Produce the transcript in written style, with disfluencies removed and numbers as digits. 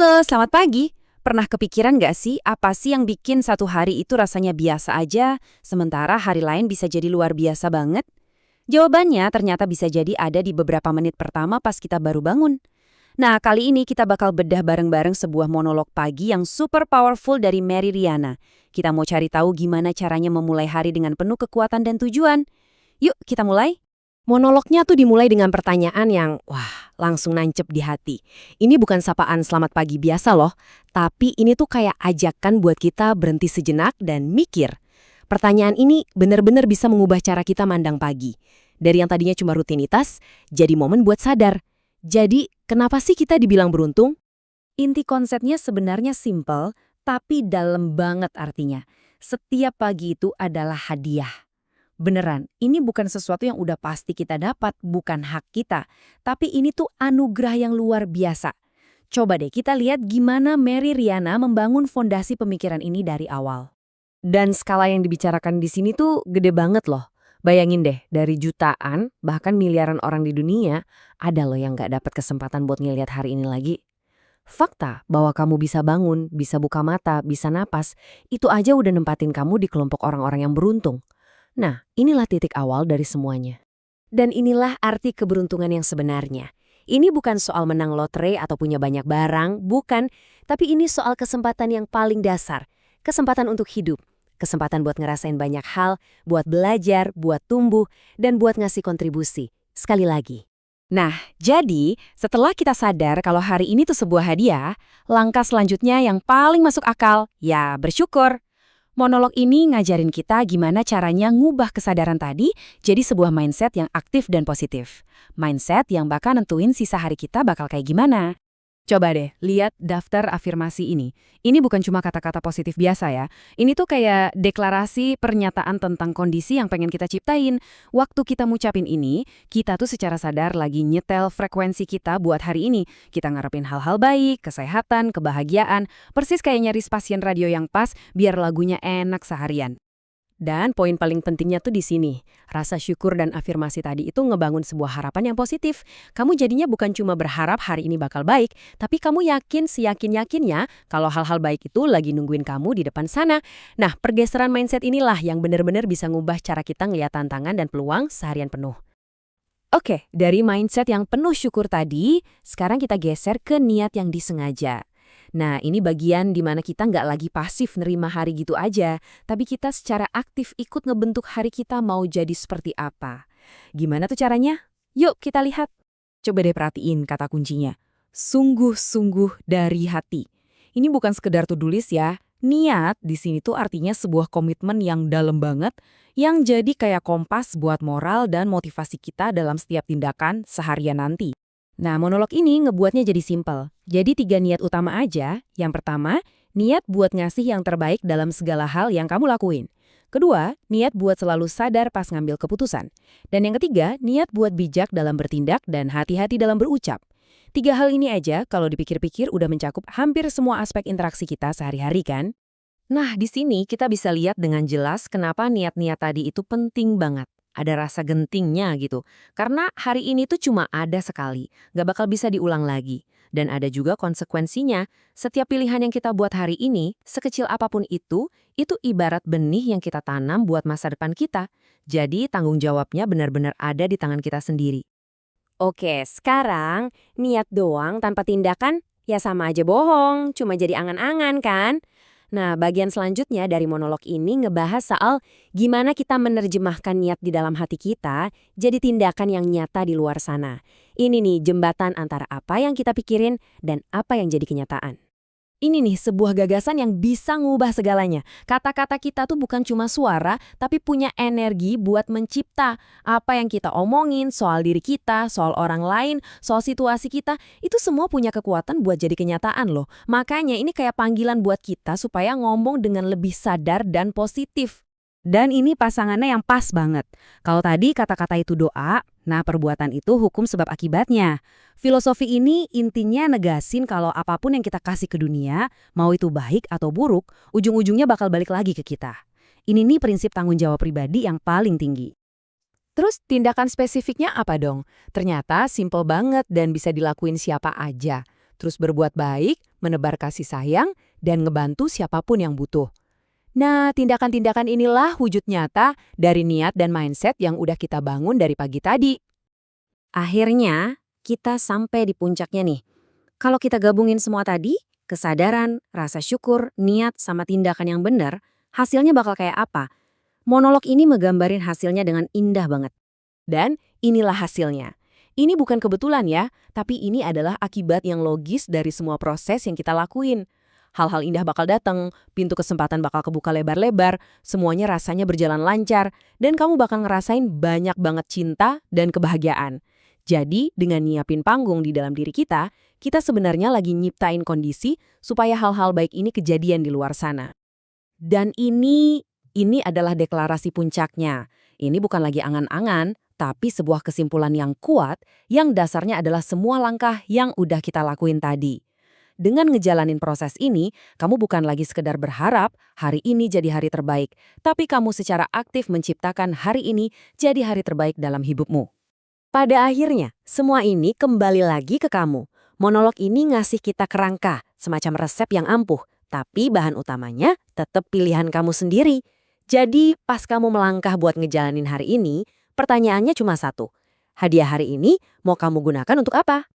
Halo, selamat pagi. Pernah kepikiran nggak sih, apa sih yang bikin satu hari itu rasanya biasa aja, sementara hari lain bisa jadi luar biasa banget? Jawabannya ternyata bisa jadi ada di beberapa menit pertama pas kita baru bangun. Nah, kali ini kita bakal bedah bareng-bareng sebuah monolog pagi yang super powerful dari Mary Riana. Kita mau cari tahu gimana caranya memulai hari dengan penuh kekuatan dan tujuan. Yuk, kita mulai. Monolognya tuh dimulai dengan pertanyaan yang, wah, langsung nancep di hati. Ini bukan sapaan selamat pagi biasa loh, tapi ini tuh kayak ajakan buat kita berhenti sejenak dan mikir. Pertanyaan ini benar-benar bisa mengubah cara kita mandang pagi. Dari yang tadinya cuma rutinitas, jadi momen buat sadar. Jadi, kenapa sih kita dibilang beruntung? Inti konsepnya sebenarnya simple, tapi dalam banget artinya. Setiap pagi itu adalah hadiah. Beneran, ini bukan sesuatu yang udah pasti kita dapat, bukan hak kita. Tapi ini tuh anugerah yang luar biasa. Coba deh kita lihat gimana Mary Riana membangun fondasi pemikiran ini dari awal. Dan skala yang dibicarakan di sini tuh gede banget loh. Bayangin deh, dari jutaan, bahkan miliaran orang di dunia, ada loh yang nggak dapat kesempatan buat ngeliat hari ini lagi. Fakta bahwa kamu bisa bangun, bisa buka mata, bisa napas, itu aja udah nempatin kamu di kelompok orang-orang yang beruntung. Nah, inilah titik awal dari semuanya. Dan inilah arti keberuntungan yang sebenarnya. Ini bukan soal menang lotre atau punya banyak barang, bukan. Tapi ini soal kesempatan yang paling dasar. Kesempatan untuk hidup. Kesempatan buat ngerasain banyak hal, buat belajar, buat tumbuh, dan buat ngasih kontribusi. Sekali lagi. Nah, jadi setelah kita sadar kalau hari ini tuh sebuah hadiah, langkah selanjutnya yang paling masuk akal, ya bersyukur. Monolog ini ngajarin kita gimana caranya ngubah kesadaran tadi jadi sebuah mindset yang aktif dan positif. Mindset yang bakal nentuin sisa hari kita bakal kayak gimana. Coba deh, lihat daftar afirmasi ini. Ini bukan cuma kata-kata positif biasa ya. Ini tuh kayak deklarasi pernyataan tentang kondisi yang pengen kita ciptain. Waktu kita ngucapin ini, kita tuh secara sadar lagi nyetel frekuensi kita buat hari ini. Kita ngarepin hal-hal baik, kesehatan, kebahagiaan, persis kayak nyaris pasien radio yang pas biar lagunya enak seharian. Dan poin paling pentingnya tuh di sini. Rasa syukur dan afirmasi tadi itu ngebangun sebuah harapan yang positif. Kamu jadinya bukan cuma berharap hari ini bakal baik, tapi kamu yakin seyakin-yakinnya kalau hal-hal baik itu lagi nungguin kamu di depan sana. Nah, pergeseran mindset inilah yang benar-benar bisa ngubah cara kita ngeliat tantangan dan peluang seharian penuh. Oke, dari mindset yang penuh syukur tadi, sekarang kita geser ke niat yang disengaja. Nah, ini bagian di mana kita nggak lagi pasif nerima hari gitu aja, tapi kita secara aktif ikut ngebentuk hari kita mau jadi seperti apa. Gimana tuh caranya? Yuk kita lihat. Coba deh perhatiin kata kuncinya. Sungguh-sungguh dari hati. Ini bukan sekedar to-do list ya. Niat di sini tuh artinya sebuah komitmen yang dalam banget, yang jadi kayak kompas buat moral dan motivasi kita dalam setiap tindakan seharian nanti. Nah, monolog ini ngebuatnya jadi simpel. Jadi 3 niat utama aja. Yang pertama, niat buat ngasih yang terbaik dalam segala hal yang kamu lakuin. Kedua, niat buat selalu sadar pas ngambil keputusan. Dan yang ketiga, niat buat bijak dalam bertindak dan hati-hati dalam berucap. 3 hal ini aja kalau dipikir-pikir udah mencakup hampir semua aspek interaksi kita sehari-hari kan? Nah, di sini kita bisa lihat dengan jelas kenapa niat-niat tadi itu penting banget. Ada rasa gentingnya gitu. Karena hari ini tuh cuma ada sekali, nggak bakal bisa diulang lagi. Dan ada juga konsekuensinya. Setiap pilihan yang kita buat hari ini, sekecil apapun itu ibarat benih yang kita tanam buat masa depan kita. Jadi tanggung jawabnya benar-benar ada di tangan kita sendiri. Oke, sekarang niat doang tanpa tindakan, ya sama aja bohong, cuma jadi angan-angan kan? Nah, bagian selanjutnya dari monolog ini ngebahas soal gimana kita menerjemahkan niat di dalam hati kita jadi tindakan yang nyata di luar sana. Ini nih jembatan antara apa yang kita pikirin dan apa yang jadi kenyataan. Ini nih sebuah gagasan yang bisa ngubah segalanya. Kata-kata kita tuh bukan cuma suara, tapi punya energi buat mencipta. Apa yang kita omongin soal diri kita, soal orang lain, soal situasi kita, itu semua punya kekuatan buat jadi kenyataan loh. Makanya ini kayak panggilan buat kita supaya ngomong dengan lebih sadar dan positif. Dan ini pasangannya yang pas banget. Kalau tadi kata-kata itu doa, nah perbuatan itu hukum sebab akibatnya. Filosofi ini intinya negasin kalau apapun yang kita kasih ke dunia, mau itu baik atau buruk, ujung-ujungnya bakal balik lagi ke kita. Ini nih prinsip tanggung jawab pribadi yang paling tinggi. Terus tindakan spesifiknya apa dong? Ternyata simple banget dan bisa dilakuin siapa aja. terus berbuat baik, menebar kasih sayang, dan ngebantu siapapun yang butuh. Nah, tindakan-tindakan inilah wujud nyata dari niat dan mindset yang udah kita bangun dari pagi tadi. Akhirnya, kita sampai di puncaknya nih. Kalau kita gabungin semua tadi, kesadaran, rasa syukur, niat, sama tindakan yang benar, hasilnya bakal kayak apa? Monolog ini ngegambarin hasilnya dengan indah banget. Dan inilah hasilnya. Ini bukan kebetulan ya, tapi ini adalah akibat yang logis dari semua proses yang kita lakuin. Hal-hal indah bakal datang, pintu kesempatan bakal kebuka lebar-lebar, semuanya rasanya berjalan lancar, dan kamu bakal ngerasain banyak banget cinta dan kebahagiaan. Jadi, dengan nyiapin panggung di dalam diri kita sebenarnya lagi nyiptain kondisi supaya hal-hal baik ini kejadian di luar sana. Dan ini adalah deklarasi puncaknya. Ini bukan lagi angan-angan, tapi sebuah kesimpulan yang kuat yang dasarnya adalah semua langkah yang udah kita lakuin tadi. Dengan ngejalanin proses ini, kamu bukan lagi sekedar berharap hari ini jadi hari terbaik, tapi kamu secara aktif menciptakan hari ini jadi hari terbaik dalam hidupmu. Pada akhirnya, semua ini kembali lagi ke kamu. Monolog ini ngasih kita kerangka, semacam resep yang ampuh, tapi bahan utamanya tetap pilihan kamu sendiri. Jadi, pas kamu melangkah buat ngejalanin hari ini, pertanyaannya cuma satu. Hadiah hari ini mau kamu gunakan untuk apa?